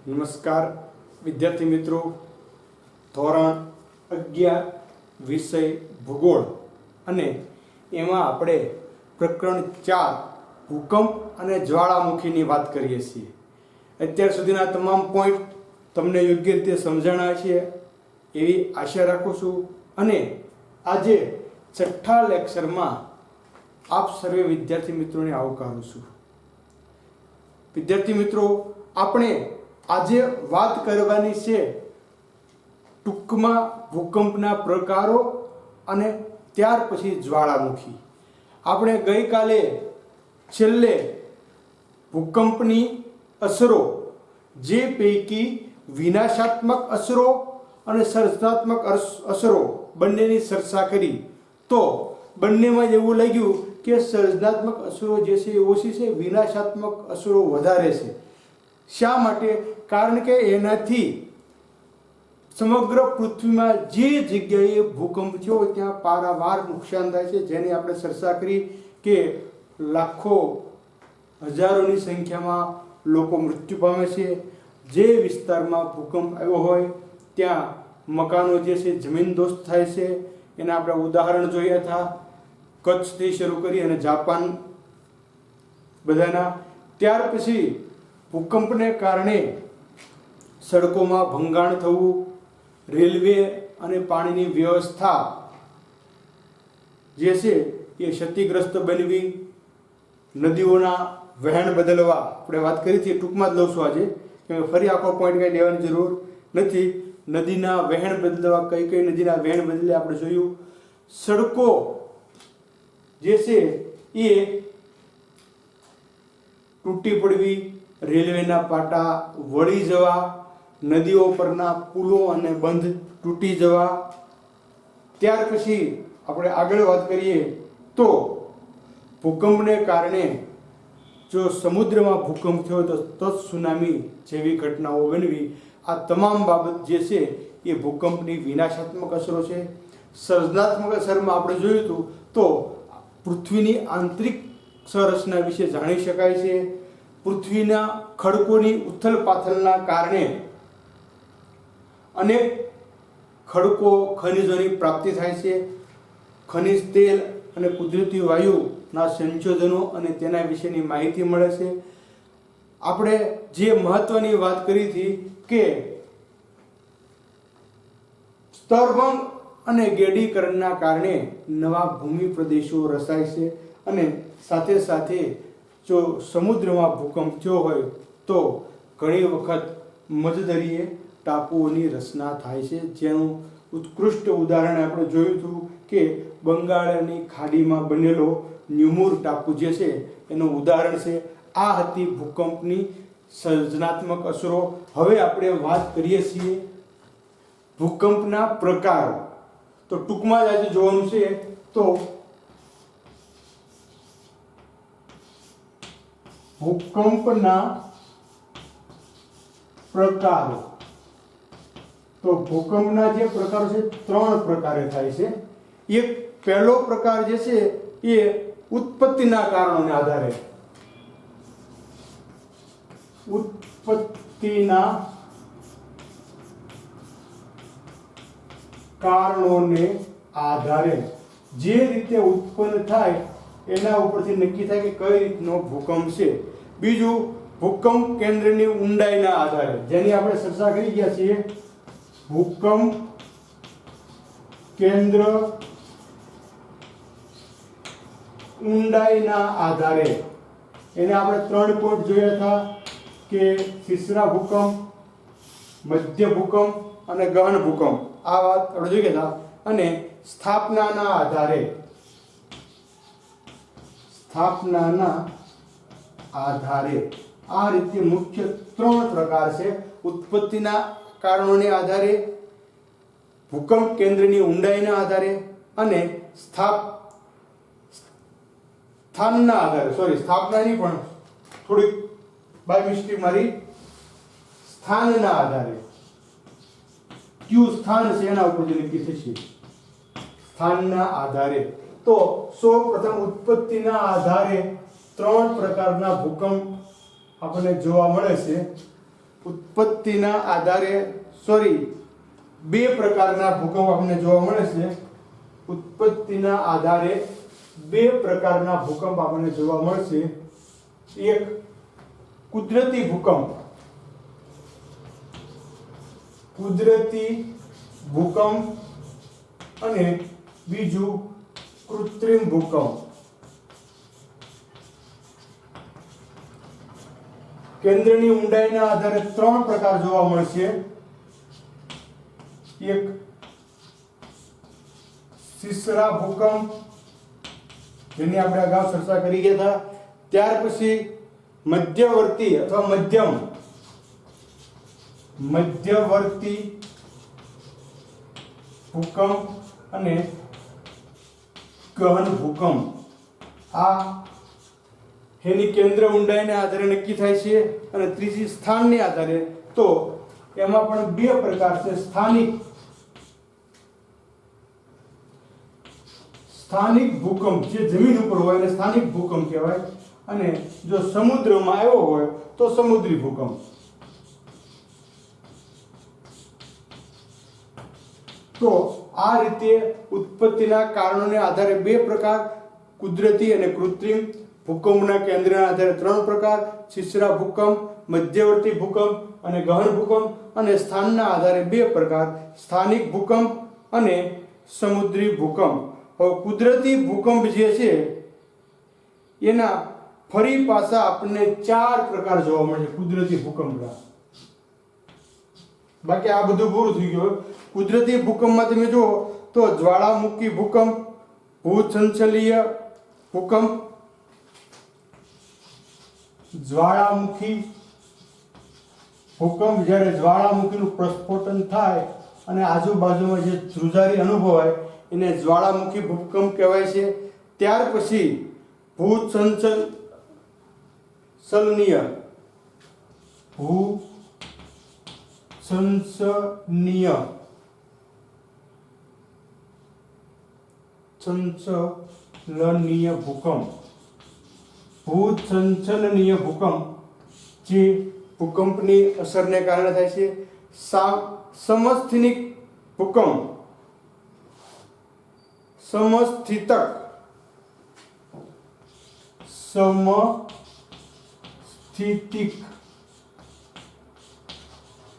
નમસ્કાર વિદ્યાર્થી મિત્રો, ધોરણ 11 વિષય ભૂગોળ અને એમાં આપણે પ્રકરણ 4 ભૂકંપ અને જ્વાળામુખીની વાત કરીએ છીએ. અત્યાર સુધીના તમામ પોઈન્ટ તમને યોગ્ય રીતે સમજાણા છે એવી આશા રાખું છું. અને આજે છઠ્ઠા લેક્ચરમાં આપ સર્વે વિદ્યાર્થી મિત્રોને આવકારું છું. વિદ્યાર્થી મિત્રો, આપણે આજે વાત કરવાની છે ટૂંકમાં ભૂકંપના પ્રકારો અને ત્યાર પછી જ્વાળામુખી. આપણે ગઈકાલે છેલ્લે ભૂકંપની અસરો, જે પૈકી વિનાશાત્મક અસરો અને સર્જનાત્મક અસરો બંનેની ચર્ચા કરી. તો બંનેમાં એવું લાગ્યું કે સર્જનાત્મક અસરો જે છે એ ઓછી છે, વિનાશાત્મક અસરો વધારે છે. શા માટે? કારણ કે એનાથી સમગ્ર પૃથ્વીમાં જે જગ્યાએ ભૂકંપ થયો ત્યાં પારાવાર નુકસાન થાય છે, જેની આપણે ચર્ચા કરી કે લાખો હજારોની સંખ્યામાં લોકો મૃત્યુ પામે છે. જે વિસ્તારમાં ભૂકંપ આવ્યો હોય ત્યાં મકાનો જે છે જમીનદોસ્ત થાય છે. એના આપણે ઉદાહરણ જોયા હતા, કચ્છથી શરૂ કરી અને જાપાન બધાના. ત્યાર પછી ભૂકંપને કારણે સડકોમાં ભંગાણ થવું, રેલવે અને પાણીની વ્યવસ્થા જે છે એ ક્ષતિગ્રસ્ત બનવી, નદીઓના વહેણ બદલવા. આપણે વાત કરી હતી, ટૂંકમાં જ લઉં છું આજે, કે ફરી આખો પોઈન્ટ કંઈ લેવાની જરૂર નથી. નદીના વહેણ બદલવા, કઈ કઈ નદીના વહેણ બદલે આપણે જોયું. સડકો જે છે એ તૂટી પડવી, રેલવેના પાટા વળી જવા, નદીઓ પરના પુલો અને બંધ તૂટી જવા. ત્યાર પછી આપણે આગળ વાત કરીએ તો ભૂકંપને કારણે જો સમુદ્રમાં ભૂકંપ થયો તો સુનામી જેવી ઘટનાઓ બનવી. આ તમામ બાબત જે છે એ ભૂકંપની વિનાશાત્મક અસરો છે. સર્જનાત્મક અસરમાં આપણે જોયું હતું તો પૃથ્વીની આંતરિક સંરચના વિશે જાણી શકાય છે. પૃથ્વીના ખડકોની ઉથલ પાથલના કારણે અનેક ખડકો, ખનિજોની પ્રાપ્તિ થાય છે. ખનિજ તેલ અને કુદરતી વાયુના સંશોધનો અને તેના વિશેની માહિતી મળે છે. આપણે જે મહત્વની વાત કરી હતી કે સ્તરભંગ અને ગેડીકરણના કારણે નવા ભૂમિ પ્રદેશો રચાય છે. અને સાથે સાથે જો સમુદ્રમાં ભૂકંપ થયો હોય તો ઘણી વખત મધદરિયે ટાપુઓની રચના થાય છે, જેનું ઉત્કૃષ્ટ ઉદાહરણ આપણે જોયું હતું કે બંગાળની ખાડીમાં બનેલો ન્યુમુર ટાપુ જે છે એનું ઉદાહરણ છે. આ હતી ભૂકંપની સર્જનાત્મક અસરો. હવે આપણે વાત કરીએ છીએ ભૂકંપના પ્રકારો. તો ટૂંકમાં જ આજે જોવાનું છે તો ભૂકંપના પ્રકારો. તો ભૂકંપના જે પ્રકારો છે 3 પ્રકારે થાય છે. એક પહેલો પ્રકાર જે છે એ ઉત્પત્તિના કારણોને આધારે, ઉત્પત્તિના કારણોને આધારે જે રીતે ઉત્પન્ન થાય એના ઉપરથી નક્કી થાય કે કઈ રીતનો ભૂકંપ છે. બીજું, ભૂકંપ કેન્દ્રની ઊંડાઈના આધારે, જેની આપણે ચર્ચા કરી ગયા છીએ. ભૂકંપ કેન્દ્ર ઊંડાઈના આધારે એને આપણે 3 પોઈન્ટ જોયા હતા કે શિશ્રા ભૂકંપ, મધ્ય ભૂકંપ અને ગહન ભૂકંપ. આ વાત આપણે જોઈ ગયા હતા. અને સ્થાપનાના આધારે, સ્થાપનાના આધારે આ રીતે મુખ્ય 3 પ્રકાર છે. ઉત્પત્તિના કારણોને આધારે, ભૂકંપ કેન્દ્રની ઊંડાઈના આધારે અને સ્થાનના આધારે. સ્થાપનાની પણ થોડીક બાય મિસ્ટેક મારી, સ્થાનના આધારે. કયું સ્થાન છે એના ઉપર નક્કી થશે, સ્થાનના આધારે. તો સૌ પ્રથમ ઉત્પત્તિના આધારે 3 પ્રકારના ભૂકંપ આપણને જોવા મળે છે. ઉત્પત્તિના આધારે બે પ્રકારના ભૂકંપ આપણને જોવા મળે છે. ઉત્પત્તિના આધારે બે પ્રકારના ભૂકંપ આપણને જોવા મળશે. એક કુદરતી ભૂકંપ, અને બીજું કૃત્રિમ ભૂકંપ. કેન્દ્રની ઊંડાઈના આધારે ત્રણ પ્રકાર જોવા મળશે. એક સિસરા ભૂકંપ, જેની આપણે અગાઉ ચર્ચા કરી ગયા હતા. ત્યાર પછી મધ્યવર્તી અથવા મધ્યવર્તી ભૂકંપ અને ગહન ભૂકંપ. આ એની કેન્દ્ર ઊંડાઈના આધારે નક્કી થાય છે. અને ત્રીજી સ્થાનને આધારે. તો એમાં પણ બે પ્રકાર છે. સ્થાનિક ભૂકંપ, જે જમીન ઉપર હોય એને સ્થાનિક ભૂકંપ કહેવાય. અને જો સમુદ્રમાં આવ્યો હોય તો સમુદ્રી ભૂકંપ. તો આ રીતે ઉત્પત્તિના કારણોને આધારે બે પ્રકાર, કુદરતી અને કૃત્રિમ. ભૂકંપના કેન્દ્રના આધારે ત્રણ પ્રકાર, સિસરા ભૂકંપ, મધ્યવર્તી ભૂકંપ અને ગહન ભૂકંપ. અને સ્થાનના આધારે બે પ્રકાર, સ્થાનિક ભૂકંપ અને સમુદ્રી ભૂકંપ. હવે કુદરતી ભૂકંપ જે છે એના ફરી પાછા આપણને ચાર પ્રકાર જોવા મળે કુદરતી ભૂકંપના. બાકી આ બધું પૂરું થઈ ગયું. કુદરતી ભૂકંપમાં તમે જુઓ તો જ્વાળામુખી ભૂકંપ, ભૂસંચલીય ભૂકંપ, જ્વાળામુખી ભૂકંપ, જ્યારે જ્વાળામુખીનું પ્રસ્ફોટન થાય અને આજુબાજુમાં જે ધ્રુજારી અનુભવાય એને જ્વાળામુખી ભૂકંપ કહેવાય છે. ત્યાર પછી ભૂસંચનીય ભૂકંપ. ભૂસંચલનીય ભૂકંપ જે ભૂકંપની અસરને કારણે થાય છે. સમસ્થિતિક ભૂકંપ, સમસ્થિતિક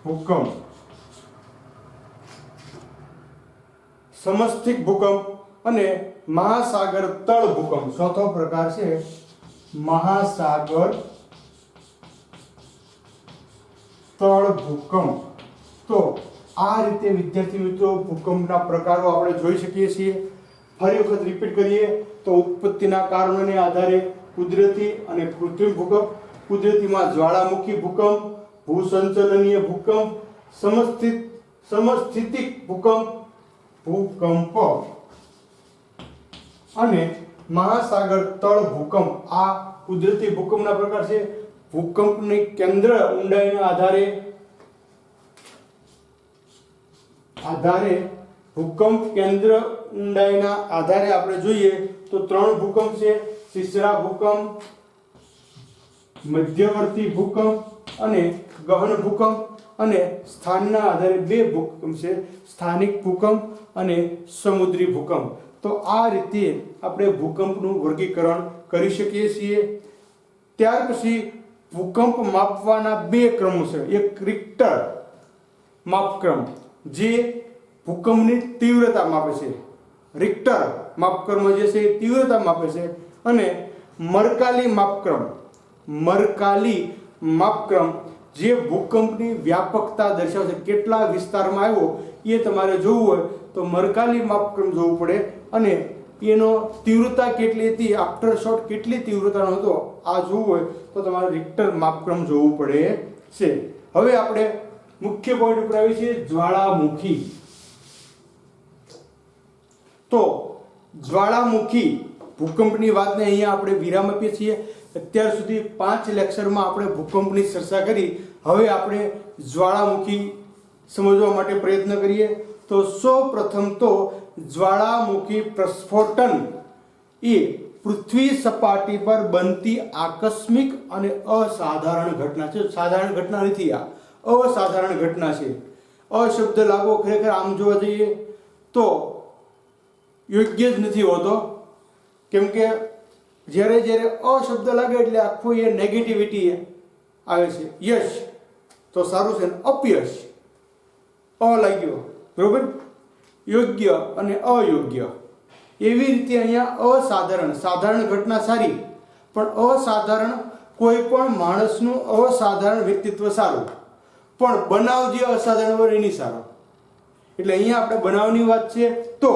ભૂકંપ, સમસ્થિતિક ભૂકંપ અને મહાસાગર તળ ભૂકંપ. ચોથો પ્રકાર છે મહાસાગર તળ ભૂકંપ. તો આ રીતે વિદ્યાર્થી મિત્રો ભૂકંપના પ્રકારો આપણે જોઈ શકીએ છીએ. ફરી વખત રિપીટ કરીએ તો ઉત્પત્તિના કારણોને આધારે કુદરતી અને કૃત્રિમ ભૂકંપ. કુદરતીમાં જ્વાળામુખી ભૂકંપ, ભૂસંચલનીય ભૂકંપ, સમસ્થિતિક ભૂકંપ અને મહાસાગર તળ ભૂકંપ. આ કુદરતી ભૂકંપના પ્રકાર છે. ભૂકંપની કેન્દ્ર ઊંડાઈના આધારે ભૂકંપ કેન્દ્ર ઊંડાઈના આધારે આપણે જોઈએ તો ત્રણ ભૂકંપ છે. સિસરા ભૂકંપ, મધ્યવર્તી ભૂકંપ અને ગહન ભૂકંપ. અને સ્થાનના આધારે બે ભૂકંપ છે, સ્થાનિક ભૂકંપ અને સમુદ્રી ભૂકંપ. તો આ રીતે આપણે ભૂકંપનું વર્ગીકરણ કરી શકીએ છીએ. ત્યાર પછી ભૂકંપ માપવાના બે ક્રમો છે. એક રિક્ટર માપક્રમ જે ભૂકંપની તીવ્રતા માપે છે. રિક્ટર માપક્રમ જે છે એ તીવ્રતા માપે છે. અને મરકાલી માપક્રમ જે ભૂકંપની વ્યાપકતા દર્શાવે છે, કેટલા વિસ્તારમાં આવ્યો એ તમારે જોવું હોય તો મરકાલી માપક્રમ જોવું પડે. અને એનો તીવ્રતા કેટલી હતી, આફ્ટર શોટ કેટલી તીવ્રતાનો હતો આ જોવું હોય તો તમારે રિક્ટર માપક્રમ જોવું પડે છે. હવે આપણે મુખ્ય પોઈન્ટ ઉપર આવી છે જ્વાળામુખી. તો જ્વાળામુખી ભૂકંપની વાતને અહીંયા આપણે વિરામ આપીએ છીએ. અત્યાર સુધી 5 લેક્ચરમાં આપણે ભૂકંપની ચર્ચા કરી. હવે આપણે જ્વાળામુખી સમજવા માટે પ્રયત્ન કરીએ. તો સૌપ્રથમ તો જ્વાળામુખી પ્રસ્ફોટન એ પૃથ્વી સપાટી પર બનતી આકસ્મિક અને અસાધારણ ઘટના છે. સાધારણ ઘટના નથી, આ અસાધારણ ઘટના છે. અશબ્દ લાગવો ખરેખર આમ જોવા જઈએ તો યોગ્ય જ નથી હોતો, કેમ કે જ્યારે જ્યારે અશબ્દ લાગે એટલે આખું એ નેગેટિવિટી આવે છે. યશ તો સારું છે, અપયશ અ લાગ્યો, બરોબર, યોગ્ય અને અયોગ્ય. એવી રીતે અહીંયા અસાધારણ, સાધારણ ઘટના સારી, પણ અસાધારણ કોઈ પણ માણસનું અસાધારણ વ્યક્તિત્વ સારું, પણ બનાવ જે અસાધારણ હોય એની સારો. એટલે અહીંયા આપણે બનાવની વાત છે તો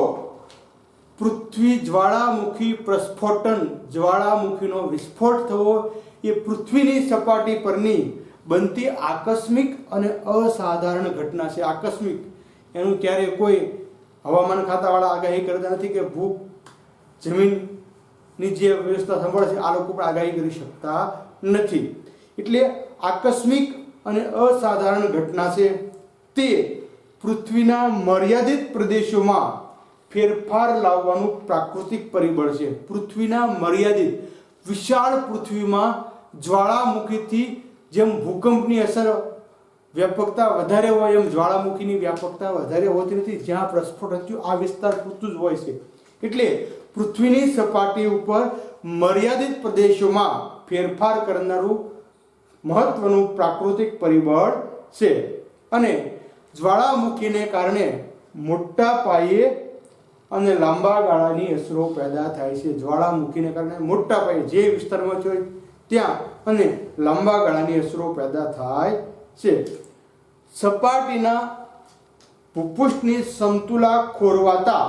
પૃથ્વી જ્વાળામુખી પ્રસ્ફોટન, જ્વાળામુખીનો વિસ્ફોટ થવો એ પૃથ્વીની સપાટી પરની બનતી આકસ્મિક અને અસાધારણ ઘટના છે. આકસ્મિક એનું ક્યારે કોઈ હવામાન ખાતાવાળા આગાહી કરતા નથી કે ભૂ જમીનની જે વ્યવસ્થા સંભાળે છે આ લોકો પણ આગાહી કરી શકતા નથી. એટલે આકસ્મિક અને અસાધારણ ઘટના છે તે પૃથ્વીના મર્યાદિત પ્રદેશોમાં ફેરફાર લાવવાનું પ્રાકૃતિક પરિબળ છે. પૃથ્વીના મર્યાદિત વિશાળ પૃથ્વીમાં જ્વાળામુખીથી જેમ ભૂકંપની અસર વ્યાપકતા વધારે હોય એમ જ્વાળામુખીની વ્યાપકતા વધારે હોતી નથી. જ્યાં પ્રસ્ફોટ થયું આ વિસ્તાર પૂરતું જ હોય છે. એટલે પૃથ્વીની સપાટી ઉપર મર્યાદિત પ્રદેશોમાં ફેરફાર કરનારું મહત્વનું પ્રાકૃતિક પરિબળ છે. અને જ્વાળામુખીને કારણે મોટા પાયે અને લાંબા ગાળાની અસરો પેદા થાય છે. જ્વાળામુખીને કારણે મોટા પાયે જે વિસ્તારમાં હોય ત્યાં અને લાંબા ગાળાની અસરો પેદા થાય છે. સપાટીના ભૂપૃષ્ઠની સમતુલા ખોરવાતા,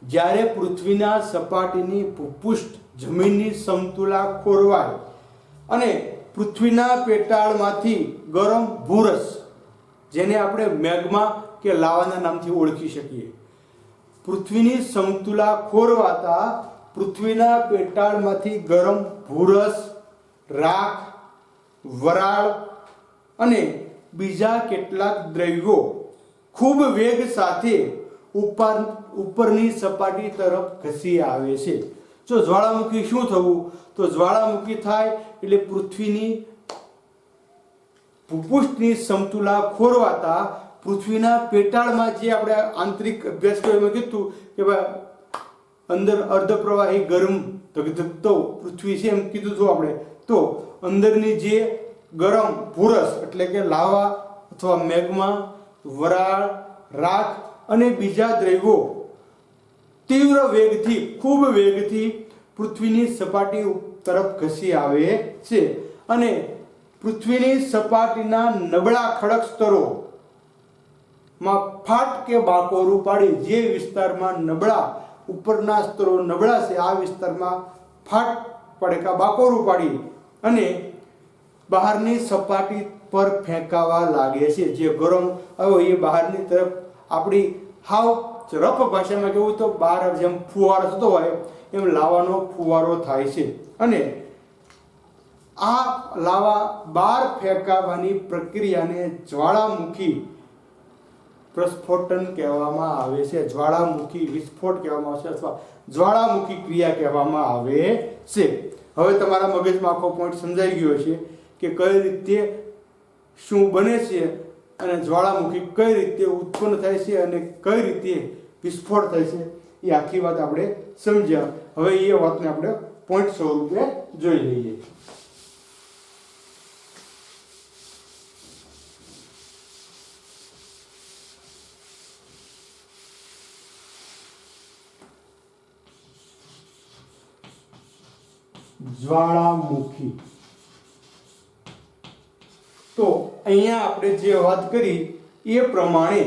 જ્યારે પૃથ્વીના સપાટીની ભૂપૃષ્ઠ જમીનની સમતુલા ખોરવાય અને પૃથ્વીના પેટાળમાંથી ગરમ ભૂરસ, જેને આપણે મેગ્મા કે લાવાના નામથી ઓળખી શકીએ, પૃથ્વીની સમતુલા ખોરવાતા પૃથ્વીના પેટાળમાંથી ગરમ ભૂરસ, રાખ, વરાળ અને બીજા કેટલાક દ્રવ્યો ખૂબ વેગ સાથે ઉપરની સપાટી તરફ ખસી આવે છે. જો જ્વાળામુખી શું થવું, તો જ્વાળામુખી થાય એટલે પૃથ્વીની ભૂપૃષ્ઠની સમતુલા ખોરવાતા પૃથ્વીના પેટાળમાં જે આપણે આંતરિક અભ્યાસક્રમમાં કીધું કે ભાઈ અંદર અર્ધપ્રવાહી ગરમ ધગધગતો પૃથ્વી છે એમ કીધું હતું આપણે, તો અંદરની જે ગરમ ભૂરસ એટલે કે લાવા અથવા મેગ્મા, વરાળ, રાખ અને બીજા દ્રવ્યો તીવ્ર વેગથી, ખૂબ વેગથી પૃથ્વીની સપાટી તરફ ખસી આવે છે અને પૃથ્વીની સપાટીના નબળા ખડક સ્તરોમાં ફાટ કે બાકોરું પાડી, જે વિસ્તારમાં નબળા ઉપરના સ્તરો નબળા છે આ વિસ્તારમાં ફાટ પડે કે બાકોરું પાડી અને બહારની સપાટી પર ફેંકાવા લાગે છે. જે ગરમ આવ્યો એ બહારની તરફ આપણી હાવ રફ ભાષામાં કહેવું તો બહાર જેમ ફુવારો થતો હોય એમ લાવાનો ફુવારો થાય છે અને આ લાવા બહાર ફેંકાવાની પ્રક્રિયાને જ્વાળામુખી પ્રસ્ફોટન કહેવામાં આવે છે. જ્વાળામુખી વિસ્ફોટ કહેવામાં આવે છે અથવા જ્વાળામુખી ક્રિયા કહેવામાં આવે છે. હવે તમારા મગજમાં આખો પોઈન્ટ સમજાઈ ગયો છે કે કઈ રીતે શું બને છે અને જ્વાળામુખી કઈ રીતે ઉત્પન્ન થાય છે અને કઈ રીતે વિસ્ફોટ થાય છે. એ આખી વાત આપણે સમજ્યા. હવે એ વાતને આપણે પોઈન્ટ સ્વરૂપે જોઈ લઈએ. જ્વાળામુખી, તો અહીંયા આપણે જે વાત કરી એ પ્રમાણે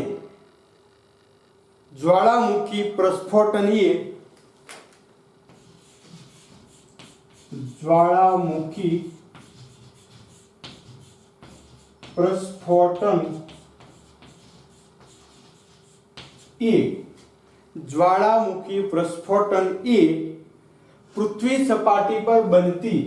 જ્વાળામુખી પ્રસ્ફોટન એ જ્વાળામુખી પ્રસ્ફોટન એ જ્વાળામુખી પ્રસ્ફોટન એ પૃથ્વી સપાટી પર બનતી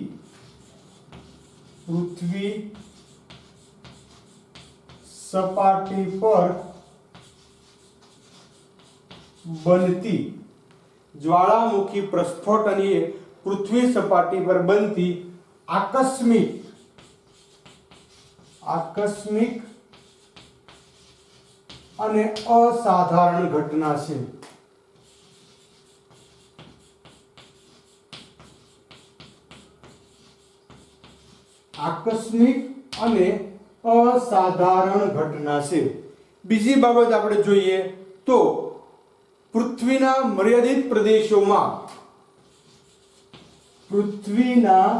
જ્વાળામુખી પ્રસ્ફોટન એ પૃથ્વી સપાટી પર બનતી આકસ્મિક આકસ્મિક અને અસાધારણ ઘટના છે. આકસ્મિક અને અસાધારણ ઘટના છે. બીજી બાબત આપણે જોઈએ તો પૃથ્વીના મર્યાદિત પ્રદેશોમાં પૃથ્વીના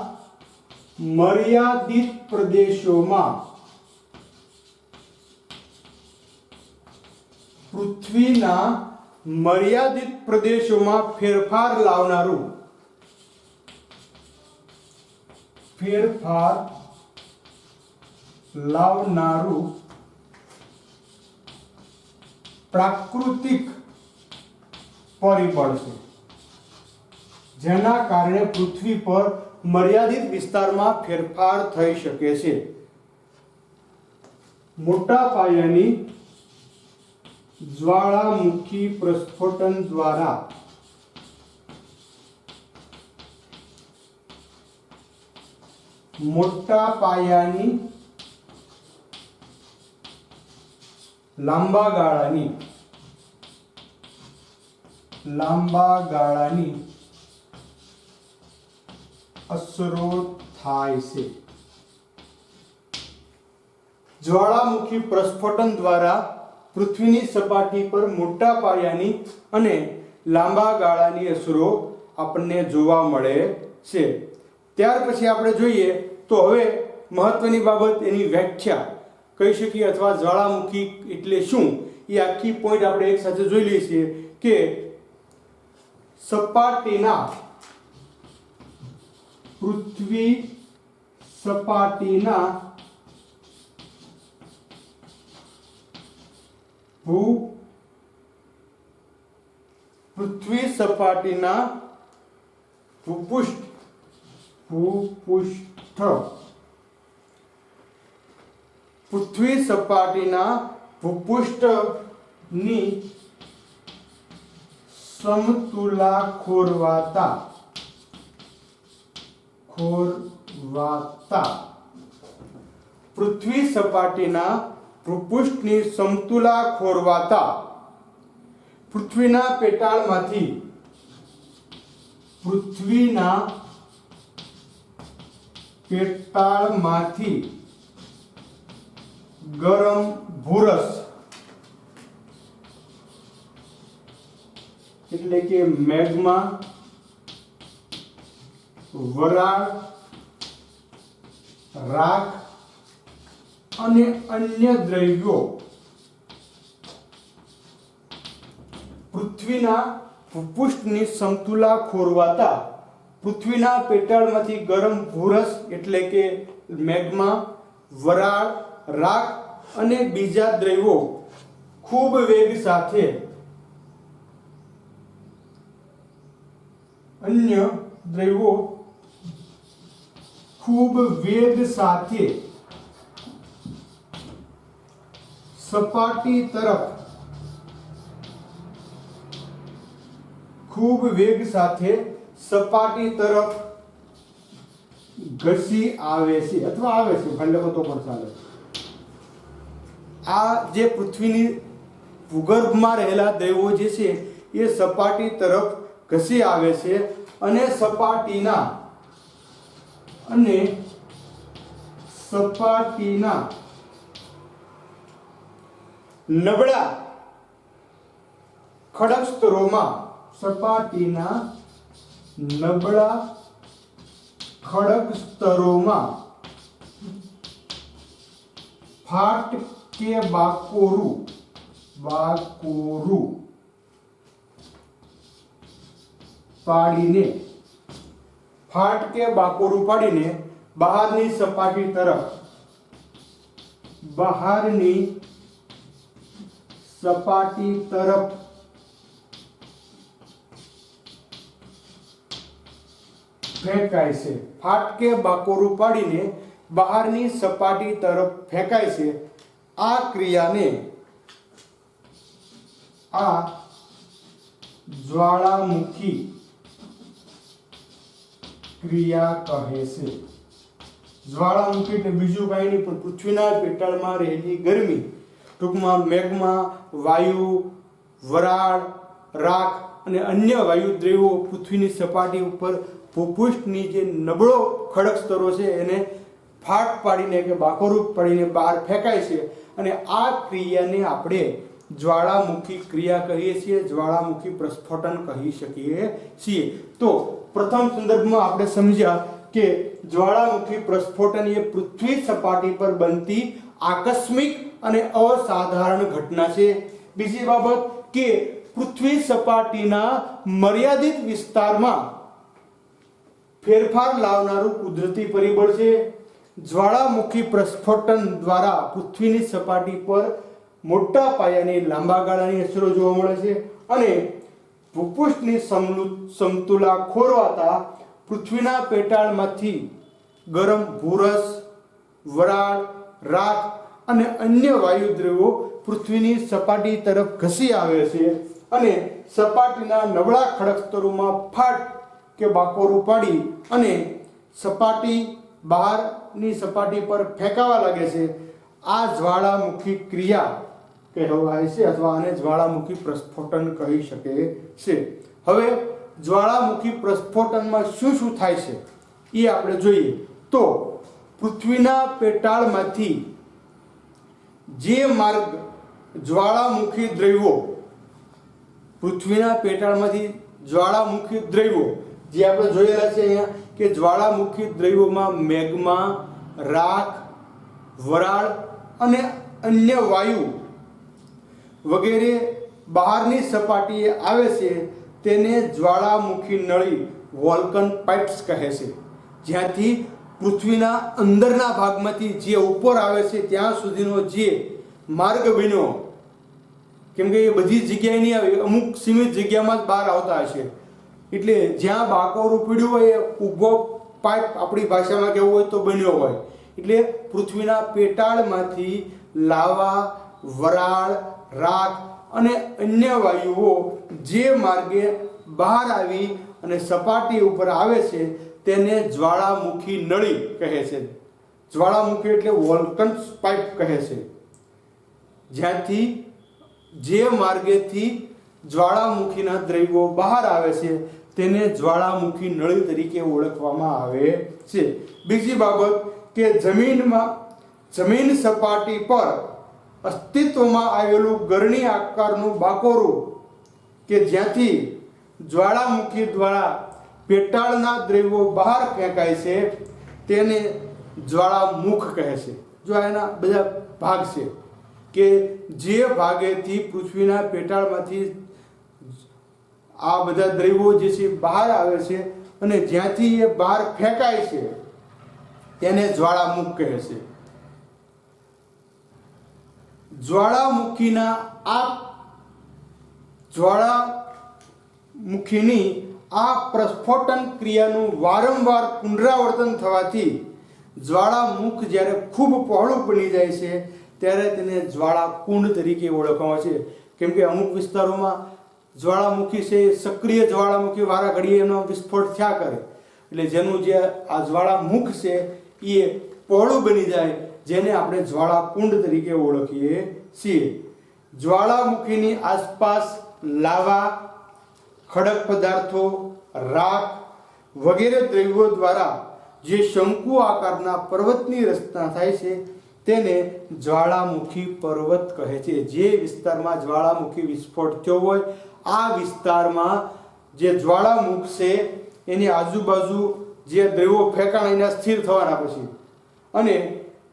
મર્યાદિત પ્રદેશોમાં પૃથ્વીના મર્યાદિત પ્રદેશોમાં ફેરફાર લાવનારું પ્રાકૃતિક પરિબળ છે, જેના કારણે પૃથ્વી પર મર્યાદિત વિસ્તારમાં ફેરફાર થઈ શકે છે. મોટા પાયાની જ્વાળામુખી પ્રસ્ફોટન દ્વારા મોટા પાયાની લાંબા ગાળાની અસરો થાય છે. જ્વાળામુખી પ્રસ્ફોટન દ્વારા પૃથ્વીની સપાટી પર મોટા પાયાની અને લાંબા ગાળાની અસરો આપણને જોવા મળે છે. ત્યાર પછી આપણે જોઈએ તો હવે મહત્વની બાબત એની વ્યાખ્યા કહી શકીએ અથવા જ્વાળામુખી એટલે શું એ આખી પોઈન્ટ આપણે એક સાથે જોઈ લઈએ છીએ કે પૃથ્વી સપાટીના ભૂપૃષ્ઠની સમતુલા ખોરવાતા પૃથ્વી સપાટીના ભૂપૃષ્ઠની સમતુલા ખોરવાતા પૃથ્વીના પેટાળમાંથી ગરમ ભૂરસ એટલે કે મેગ્મા, વરાળ, રાખ અને અન્ય દ્રવ્યો પૃથ્વીના ભૂપૃષ્ઠની સમતુલા ખોરવાતા પૃથ્વીના પેટાળમાંથી ગરમ ભૂરસ એટલે કે મેગ્મા, વરાળ, રાખ અને બીજા દ્રવ્યો ખૂબ વેગ સાથે સપાટી તરફ ઘસી આવે છે અથવા આવે છે ભલે તો પણ ચાલે. આ જે પૃથ્વીની ભૂગર્ભમાં રહેલા દ્રવ્યો જે છે એ સપાટી તરફ ઘસી આવે છે અને સપાટીના નબળા ખડક સ્તરોમાં ફાટકે બાકોરું પાડીને બહારની સપાટી તરફ ફેંકાય છે. ફાટકે બાકોરું પાડીને બહારની સપાટી તરફ ફેંકાય છે. આ ક્રિયાને જ્વાળામુખી ક્રિયા કહે છે. જ્વાળામુખી એટલે બીજું કાંઈ નહીં પણ પૃથ્વીના પેટાળમાં રહેલી ગરમી, ટૂંકમાં મેઘમાં વાયુ, વરાળ, રાખ અને અન્ય વાયુદ્રવ્યો પૃથ્વીની સપાટી ઉપર ભૂપૃષ્ઠની જે નબળો ખડક સ્તરો છે એને ફાટ પાડીને કે બાકોરૂપ પાડીને બહાર ફેંકાય છે અને આ ક્રિયાને આપણે જ્વાળામુખી ક્રિયા કહીએ છીએ, જ્વાળામુખી પ્રસ્ફોટન કહી શકીએ છીએ. તો પ્રથમ સંદર્ભમાં આપણે સમજ્યા કે જ્વાળામુખી પ્રસ્ફોટન એ પૃથ્વી સપાટી પર બનતી આકસ્મિક અને અસાધારણ ઘટના છે. બીજી બાબત કે પૃથ્વી સપાટીના મર્યાદિત વિસ્તારમાં ફેરફાર લાવનારું કુદરતી પરિબળ છે. જ્વાળામુખી પ્રસ્ફોટન દ્વારા પૃથ્વીની સપાટી પર મોટા પાયાની લાંબા ગાળાની અસરો જોવા મળે છે અને ભૂપૃષ્ઠની સમતુલા ખોરવાતા પૃથ્વીના પેટાળમાંથી ગરમ ભૂરસ, વરાળ, રાખ અને અન્ય વાયુદ્રવ્યો પૃથ્વીની સપાટી તરફ ઘસી આવે છે અને સપાટીના નબળા ખડક સ્તરોમાં ફાટ કે બાકોરું પાડી અને સપાટી બહારની સપાટી પર ફેંકાવા લાગે છે. આ જ્વાળામુખી ક્રિયા કહેવાય છે અથવા આને જ્વાળામુખી પ્રસ્ફોટન કહી શકે છે. હવે જ્વાળામુખી પ્રસ્ફોટનમાં શું શું થાય છે એ આપણે જોઈએ તો પૃથ્વીના પેટાળમાંથી જે માર્ગ જ્વાળામુખી દ્રવ્યો પૃથ્વીના પેટાળમાંથી જ્વાળામુખી દ્રવ્યો જે આપણે જોયેલા છે અહીંયા કે જ્વાળામુખી દ્રવ્યોમાં મેગ્મા, રાખ, વરાળ અને અન્ય વાયુ વગેરે બહારની સપાટીએ આવે છે તેને જ્વાળામુખી નળી વોલ્કન પાઇપ્સ કહે છે. જ્યાંથી પૃથ્વીના અંદરના ભાગમાંથી જે ઉપર આવે છે ત્યાં સુધીનો જે માર્ગ બન્યો, કેમ કે એ બધી જગ્યાએ નહીં આવે, અમુક સીમિત જગ્યામાં જ બહાર આવતા હશે. એટલે જ્યાં બાકોરું પીડ્યું હોય એ ઊભો પાઇપ આપણી ભાષામાં કહેવું હોય તો બન્યો હોય. એટલે પૃથ્વીના પેટાળમાંથી લાવા, વરાળ, રાખ અને અન્ય વાયુઓ જે માર્ગે બહાર આવી અને સપાટી ઉપર આવે છે તેને જ્વાળામુખી નળી કહે છે. જ્વાળામુખી એટલે વોલ્કન્સ પાઇપ કહે છે. જ્યાંથી જે માર્ગેથી જ્વાળામુખીના દ્રવ્યો બહાર આવે છે તેને જ્વાળામુખી નળી તરીકે ઓળખવામાં આવે છે. બીજી બાબત કે જમીન સપાટી પર અસ્તિત્વમાં આવેલું ગરણી આકારનું બાકોરું કે જ્યાંથી જ્વાળામુખી દ્વારા પેટાળના દ્રવ્યો બહાર ફેંકાય છે તેને જ્વાળામુખ કહે છે. જો એના બધા ભાગ છે કે જે ભાગેથી પૃથ્વીના પેટાળમાંથી આ બધા દ્રવ્યો જે છે બહાર આવે છે અને જ્યાંથી એ બહાર ફેંકાય છે તેને જ્વાળામુખ કહે છે. જ્વાળામુખીની આ પ્રસ્ફોટન ક્રિયાનું વારંવાર પુનરાવર્તન થવાથી જ્વાળામુખ જ્યારે ખૂબ પહોળું બની જાય છે ત્યારે તેને જ્વાળાકુંડ તરીકે ઓળખવામાં આવે છે. કેમ કે અમુક વિસ્તારોમાં જ્વાળામુખી છે સક્રિય જ્વાળામુખી વારા ઘડીએ એનો વિસ્ફોટ થયા કરે, એટલે જેનું જે આ જ્વાળામુખ છે એ પહોળું બની જાય જેને આપણે જ્વાળાકુંડ તરીકે ઓળખીએ છીએ. જ્વાળામુખીની આસપાસ લાવા, ખડક પદાર્થો, રાખ વગેરે દ્રવ્યો દ્વારા જે શંકુ આકારના પર્વતની રચના થાય છે તેને જ્વાળામુખી પર્વત કહે છે. જે વિસ્તારમાં જ્વાળામુખી વિસ્ફોટ થયો હોય આ વિસ્તારમાં જે જ્વાળામુખ છે એની આજુબાજુ જે દ્રવ્યો ફેંકાણા એના સ્થિર થવાના પછી અને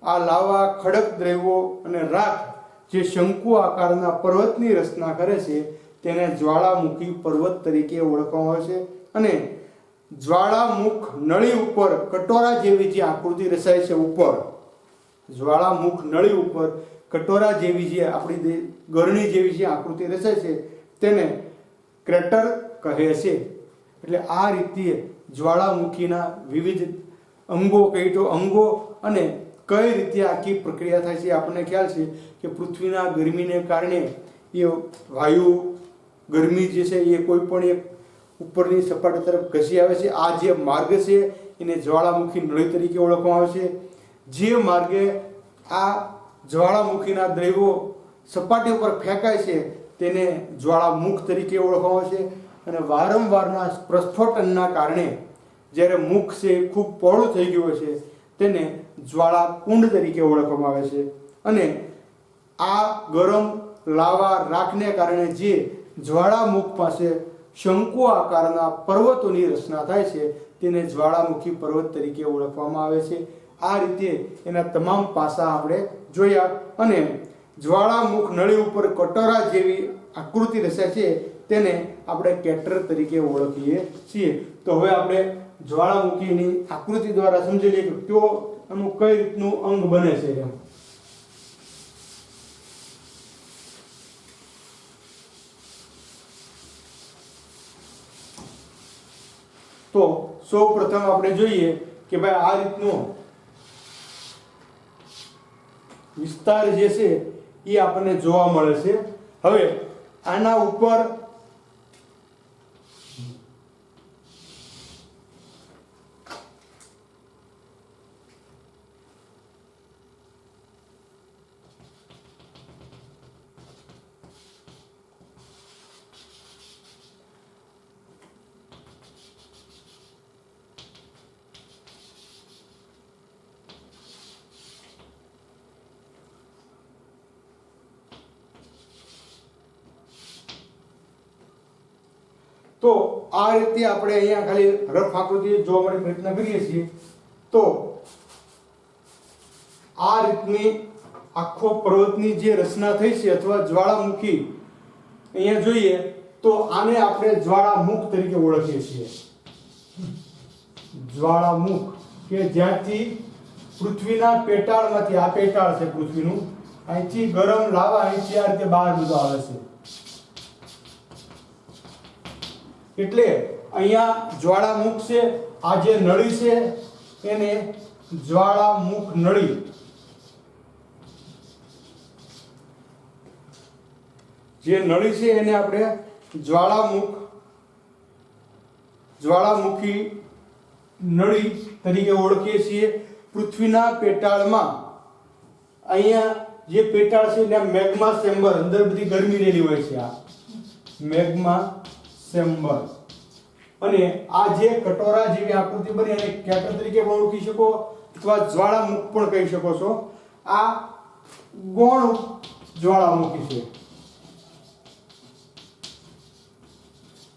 આ લાવા, ખડક દ્રવ્યો અને રાખ જે શંકુ આકારના પર્વતની રચના કરે છે તેને જ્વાળામુખી પર્વત તરીકે ઓળખવામાં આવે છે. અને જ્વાળામુખ નળી ઉપર કટોરા જેવી જે આકૃતિ રચાય છે ઉપર જ્વાળામુખ નળી ઉપર કટોરા જેવી જે આપણી ગરણી જેવી જે આકૃતિ રચાય છે તેને ક્રેટર કહે છે. એટલે આ રીતે જ્વાળામુખીના વિવિધ અંગો કઈ તો અંગો અને કઈ રીતે આખી પ્રક્રિયા થાય છે આપણને ખ્યાલ છે કે પૃથ્વીના ગરમીને કારણે એ વાયુ ગરમી જે છે એ કોઈ પણ એક ઉપરની સપાટી તરફ ઘસી આવે છે. આ જે માર્ગ છે એને જ્વાળામુખી નળી તરીકે ઓળખવામાં આવે છે. જે માર્ગે આ જ્વાળામુખીના દ્રવ્યો સપાટી ઉપર ફેંકાય છે તેને જ્વાળામુખ તરીકે ઓળખવામાં આવે છે. અને વારંવારના પ્રસ્ફોટનના કારણે જ્યારે મુખ છે ખૂબ પહોળું થઈ ગયું છે તેને જ્વાળાકુંડ તરીકે ઓળખવામાં આવે છે. અને આ ગરમ લાવા રાખને કારણે જે જ્વાળામુખ પાસે શંકુ આકારના પર્વતોની રચના થાય છે તેને જ્વાળામુખી પર્વત તરીકે ઓળખવામાં આવે છે. આ રીતે એના તમામ પાસા આપણે જોયા. અને જ્વાળામુખ નળી ઉપર કટોરા જેવી આકૃતિ રચાય છે તેને આપણે કેટર તરીકે ઓળખીએ છીએ. તો હવે આપણે જ્વાળામુખીની આકૃતિ દ્વારા સમજી લઈએ કે કયો એનું કઈ રીતનું અંગ બને છે એમ. તો સૌ પ્રથમ આપણે જોઈએ કે ભાઈ આ રીતનો વિસ્તાર જે છે એ આપણને જોવા મળે છે. હવે આના ઉપર તો આ રીતે આપણે અહીંયા ખાલી રફ આકૃતિ જોવા માટે પ્રયત્ન કરીએ છીએ. તો આ રીતની આખો પર્વતની જે રચના થઈ છે અથવા જ્વાળામુખી અહીંયા જોઈએ તો આને આપણે જ્વાળામુખ તરીકે ઓળખીએ છીએ. જ્વાળામુખ કે જ્યાંથી પૃથ્વીના પેટાળમાંથી, આ પેટાળ છે પૃથ્વીનું, અહીંથી ગરમ લાવા અહીંથી આ રીતે બહાર બધું આવે છે. એટલે અહીંયા જ્વાળામુખ છે, આ જે નળી છે એને જ્વાળામુખ નળી, જે નળી છે એને આપણે જ્વાળામુખી નળી તરીકે ઓળખીએ છીએ. પૃથ્વીના પેટાળમાં અહીંયા જે પેટાળ છે ત્યાં મેગ્મા ચેમ્બર, અંદર બધી ગરમી રહેલી હોય છે, આ મેગ્મા ચેમ્બર. અને આ જે કટોરા જેવી આકૃતિ બની એને કેટર તરીકે પણ ઓળખી શકો અથવા જ્વાળામુખ પણ કહી શકો છો. આ ગૌણ જ્વાળામુખી છે.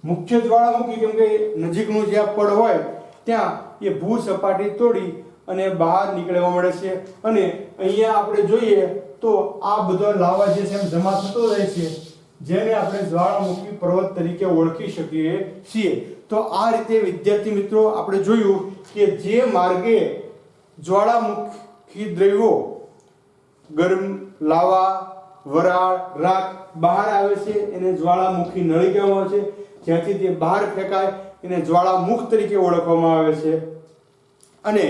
મુખ્ય જ્વાળામુખી કેમ કે નજીકનું જ્યાં પડ હોય ત્યાં એ ભૂ સપાટી તોડી અને બહાર નીકળવા મળે છે. અને અહીંયા આપણે જોઈએ તો આ બધો લાવા જે છે એમ જમા થતો રહે છે, જેને આપણે જ્વાળામુખી પર્વત તરીકે ઓળખી શકીએ છીએ. તો આ રીતે વિદ્યાર્થી મિત્રો આપણે જોયું કે જે માર્ગે જ્વાળામુખી દ્રવ્યો ગરમ લાવા, વરાળ, રાખ બહાર આવે છે એને જ્વાળામુખી નળી કહેવામાં આવે છે. જ્યાંથી તે બહાર ફેંકાય એને જ્વાળામુખ તરીકે ઓળખવામાં આવે છે. અને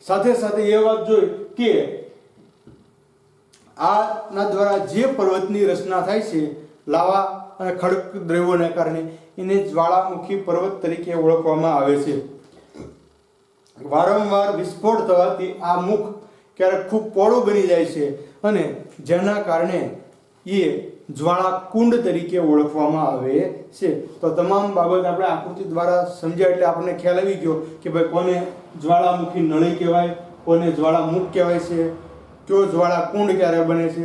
સાથે સાથે એ વાત જોઈ કે આના દ્વારા જે પર્વતની રચના થાય છે લાવા અને ખડક દ્રવ્યોને કારણે એને જ્વાળામુખી પર્વત તરીકે ઓળખવામાં આવે છે. વારંવાર વિસ્ફોટ થવાથી આ મુખ ક્યારેક ખૂબ પહોળું બની જાય છે અને જેના કારણે એ જ્વાળાકુંડ તરીકે ઓળખવામાં આવે છે. તો તમામ બાબત આપણે આકૃતિ દ્વારા સમજ્યા એટલે આપણને ખ્યાલ આવી ગયો કે ભાઈ કોને જ્વાળામુખી નળી કહેવાય, કોને જ્વાળામુખ કહેવાય છે, કયો જ્વાળાકુંડ ક્યારે બને છે.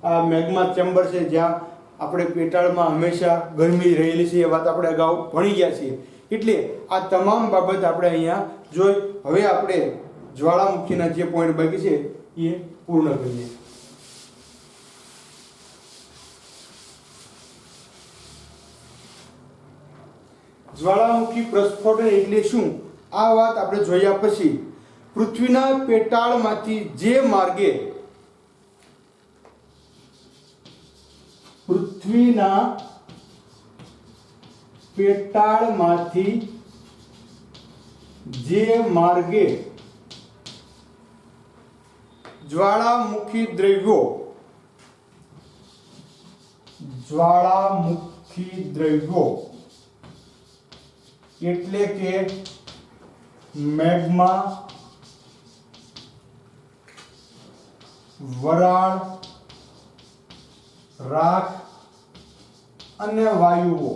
આ મેગ્મા ચેમ્બર છે જ્યાં આપણે પેટાળમાં હંમેશા ગરમી રહેલી છે, એ વાત આપણે અગાઉ ભણી ગયા છીએ. એટલે આ તમામ બાબત આપણે અહીંયા જોઈ. હવે આપણે જ્વાળામુખીના જે પોઈન્ટ બાકી છે એ પૂર્ણ કરીએ. જ્વાળામુખી પ્રસ્ફોટન એટલે શું, આ વાત આપણે જોયા પછી પૃથ્વીના પેટાળમાંથી જે માર્ગે જ્વાળામુખી દ્રવ્યો એટલે કે મેગ્મા, વરાળ, રાખ અને વાયુઓ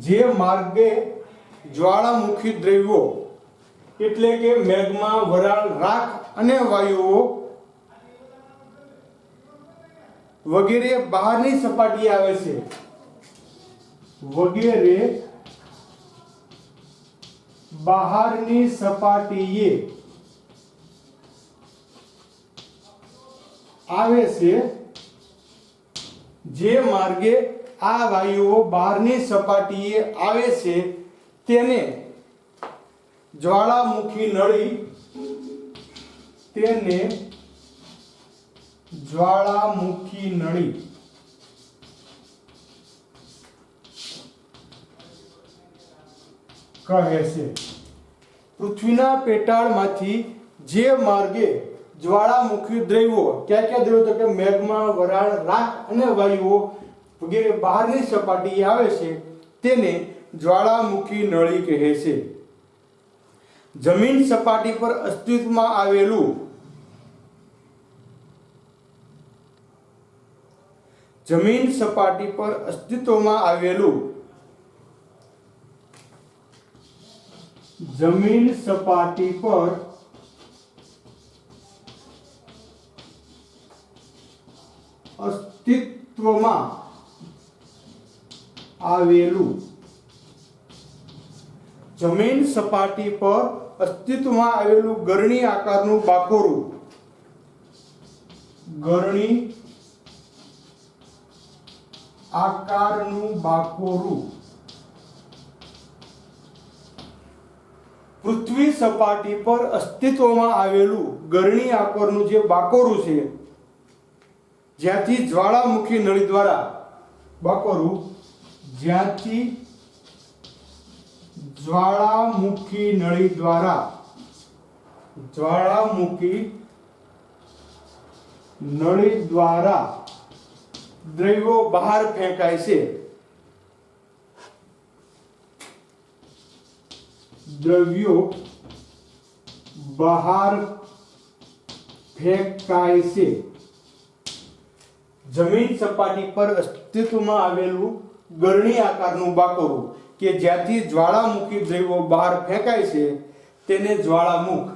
જે માર્ગે જ્વાળામુખી દ્રવ્યો એટલે કે મેગ્મા, વરાળ, રાખ અને વાયુઓ વગેરે બહારની સપાટીએ આવે છે, વગેરે બહારની સપાટીએ આવે છે, જે માર્ગે આ વાયુઓ બહારની સપાટીએ આવે છે તેને જ્વાળામુખી નળી કહે છે. પૃથ્વીના પેટાળમાંથી જે માર્ગે જ્વાળામુખી દ્રવ્યો, કયા દ્રવ્યો તો કે મેગ્મા, વરાળ, રાખ અને વાયુઓ વગેરે બહારની સપાટીએ આવે છે તેને જ્વાળામુખી નળી કહે છે. જમીન સપાટી પર અસ્તિત્વમાં આવેલું જમીન સપાટી પર અસ્તિત્વમાં આવેલું જમીન સપાટી પર અસ્તિત્વમાં આવેલું ગરણી આકારનું બાકોરું, પૃથ્વી સપાટી પર અસ્તિત્વમાં આવેલું ગરણી આકારનું જે બાકોરું છે, જ્યાંથી જ્વાળામુખી નળી દ્વારા દ્રવ્યો બહાર ફેંકાય છે. જમીન સપાટી પર અસ્તિત્વમાં આવેલું ગરણી આકારનું બાકોરું કે જ્યાંથી જ્વાળામુખી દ્રવ્યો બહાર ફેંકાય છે તેને જ્વાળામુખ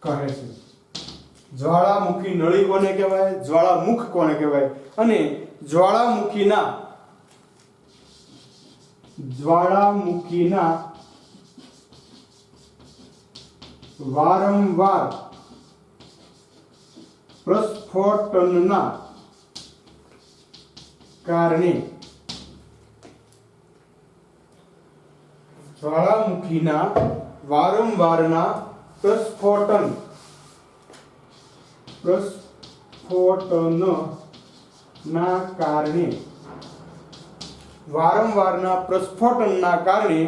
કહે છે. જ્વાળામુખી નળી કોને કહેવાય, જ્વાળામુખ કોને કહેવાય અને જ્વાળામુખીના વારંવાર પ્રસ્ફોટનના કારણે વારંવારના પ્રસ્ફોટનના કારણે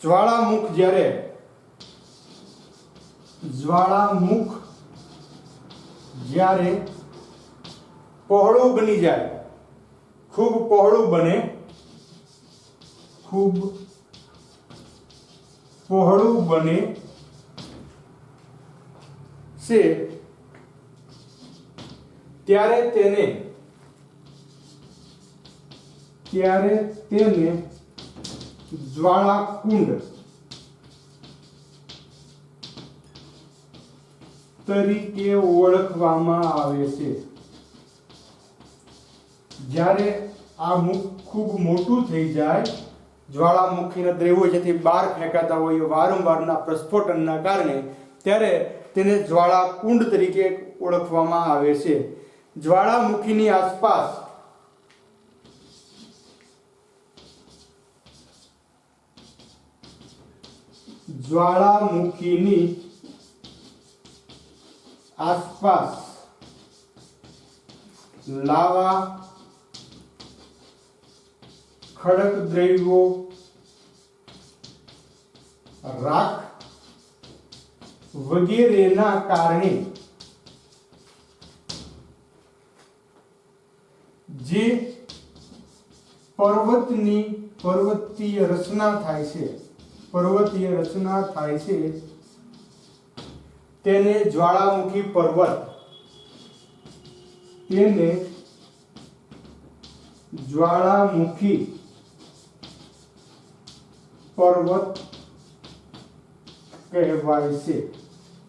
જ્વાળામુખ જ્યારે પહોળું બની જાય, ખૂબ પહોળું બને છે ત્યારે તેને જ્વાળાકુંડ તરીકે ઓળખવામાં આવે છે. જ્યારે આ મુખ ખૂબ મોટું થઈ જાય, જ્વાળામુખીના દ્રવ્યો જેથી બહાર ફેંકાતા હોય વારંવારના પ્રસ્ફોટનના કારણે, ત્યારે તેને જ્વાળાકુંડ તરીકે ઓળખવામાં આવે છે. જ્વાળામુખીની આસપાસ લાવા, ખડક દ્રવ્યો, રાખ વગેરેના કારણે જે પર્વતીય રચના થાય છે તેને જ્વાળામુખી પર્વત કહેવાય છે।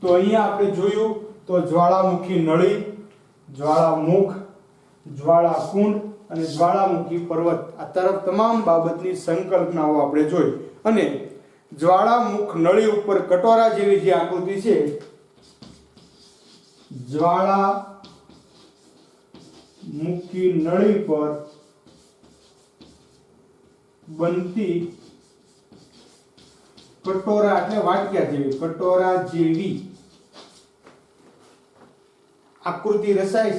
તો અહીંયા આપણે જોયું તો જ્વાળામુખી નળી, જ્વાળામુખ, જ્વાળાકુંડ અને જ્વાળામુખી પર્વત આ તરફ તમામ બાબતની સંકલ્પનાઓ આપણે જોઈ। અને જ્વાળામુખ નળી ઉપર કટોરા જેવી જે આકૃતિ છે, જ્વાળામુખી નળી પર બનતી કટોરા એટલે વાટક્યા જેવી, કટોરા જેવી આકૃતિ રચાય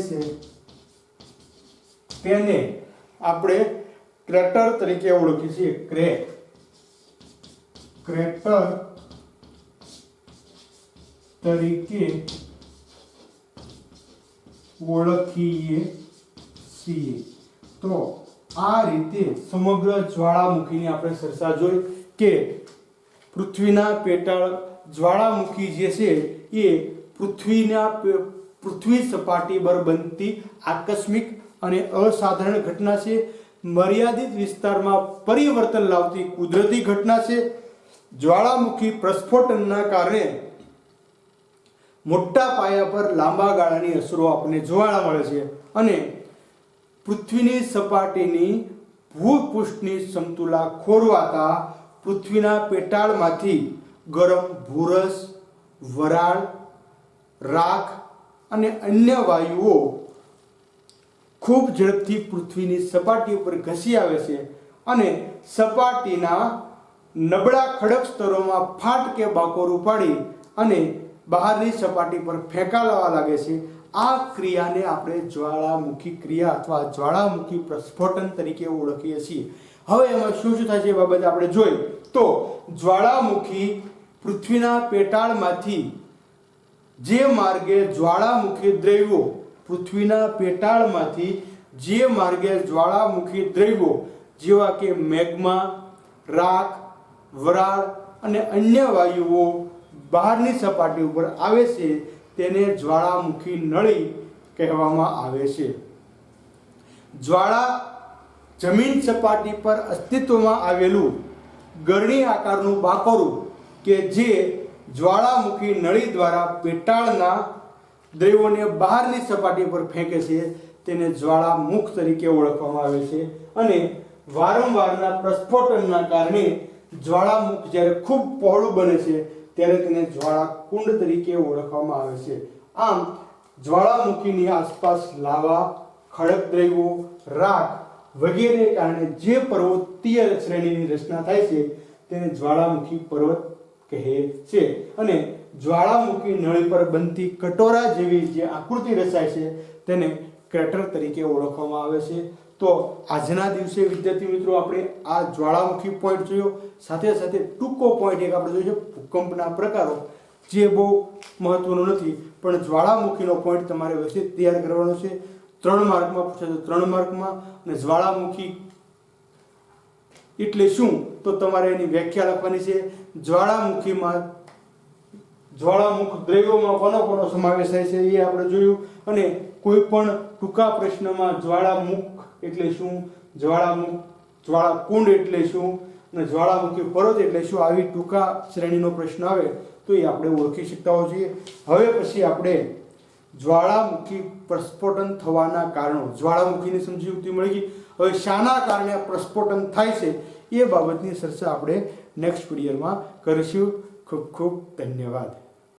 છે, તેને આપણે ક્રેટર તરીકે ઓળખીએ છીએ। ક્રેટર તરીકે ઓળખીએ છીએ। તો આ રીતે સમગ્ર જ્વાળામુખીની આપણે ચર્ચા જોઈ કે પૃથ્વીના પેટાળ જ્વાળામુખી જે છે એ પૃથ્વી સપાટી પર બનતી આકસ્મિક અને અસાધારણ ઘટના છે, મર્યાદિત વિસ્તારમાં પરિવર્તન લાવતી કુદરતી ઘટના છે। જ્વાળામુખી પ્રસ્ફોટનના કારણે મોટા પાયા પર લાંબા ગાળાની અસરો આપણને જોવા મળે છે અને પૃથ્વીની સપાટીની ભૂપૃષ્ઠની સમતુલા ખોરવાતા પૃથ્વીના પેટાળમાંથી ગરમ ભૂરસ, વરાળ, રાખ અને અન્ય વાયુઓ ખૂબ ઝડપથી પૃથ્વીની સપાટી ઉપર ઘસી આવે છે અને સપાટીના નબળા ખડક સ્તરોમાં ફાટ કે બાકોરું પાડી અને બહારની સપાટી પર ફેંકાવા લાગે છે। આ ક્રિયાને આપણે જ્વાળામુખી ક્રિયા અથવા જ્વાળામુખી પ્રસ્ફોટન તરીકે ઓળખીએ છીએ। હવે એમાં શું થાય છે એ બાબત આપણે જોઈ તો જ્વાળામુખી પૃથ્વીના પેટાળમાંથી જે માર્ગે જ્વાળામુખી દ્રવ્યો પૃથ્વીના પેટાળમાંથી જે માર્ગે જ્વાળામુખી દ્રવ્યો જેવા કે મેગ્મા, રાખ, વરાળ અને અન્ય વાયુઓ બહારની સપાટી ઉપર આવે છે તેને જ્વાળામુખી નળી કહેવામાં આવે છે। જ્વાળા જમીન સપાટી પર અસ્તિત્વમાં આવેલું ગરણી આકારનું બાકોરું કે જે જ્વાળામુખી નળી દ્વારા પેટાળના દ્રવ્યોને બહારની સપાટી પર ફેંકે છે તેને જ્વાળામુખ તરીકે ઓળખવામાં આવે છે। અને વારંવારના પ્રસ્ફોટનના કારણે જ્વાળામુખ જ્યારે ખૂબ પહોળું બને છે ત્યારે તેને જ્વાળાકુંડ તરીકે ઓળખવામાં આવે છે। આમ જ્વાળામુખીની આસપાસ લાવા, ખડક દ્રવ્યો, રાખ વગેરે કારણે જે પર્વતીય શ્રેણીની રચના થાય છે તેને જ્વાળામુખી પર્વત કહે છે। અને જ્વાળામુખી નળી પર બનતી કટોરા જેવી જે આકૃતિ રચાય છે તેને ક્રેટર તરીકે ઓળખવામાં આવે છે। તો આજના દિવસે વિદ્યાર્થી મિત્રો આપણે આ જ્વાળામુખી પોઈન્ટ જોયો, સાથે સાથે ટૂંકો પોઈન્ટ એક આપણે જોયો છે ભૂકંપના પ્રકારો, જે બહુ મહત્વનો નથી પણ જ્વાળામુખીનો પોઈન્ટ તમારે વ્યવસ્થિત તૈયાર કરવાનો છે। 3 માર્કમાં પૂછે તો 3 માર્કમાં, અને જ્વાળામુખી એટલે શું તો તમારે એની વ્યાખ્યા લખવાની છે। જ્વાળામુખ દ્રવ્યોમાં કોનો સમાવેશ થાય છે એ આપણે જોયું, અને કોઈ પણ ટૂંકા પ્રશ્નમાં જ્વાળામુખ એટલે શું, જ્વાળાકુંડ એટલે શું અને જ્વાળામુખી પર્વત એટલે શું, આવી ટૂંકા શ્રેણીનો પ્રશ્ન આવે તો એ આપણે ઓળખી શકતા હોવા જોઈએ। હવે પછી આપણે જ્વાળામુખી પ્રસ્ફોટન થવાના કારણો, જ્વાળામુખીની સમજૂતી મળી ગઈ। હવે શાના કારણે પ્રસ્ફોટન થાય છે એ બાબતની ચર્ચા આપણે નેક્સ્ટ વિડીયોમાં કરીશું। ખૂબ ખૂબ ધન્યવાદ।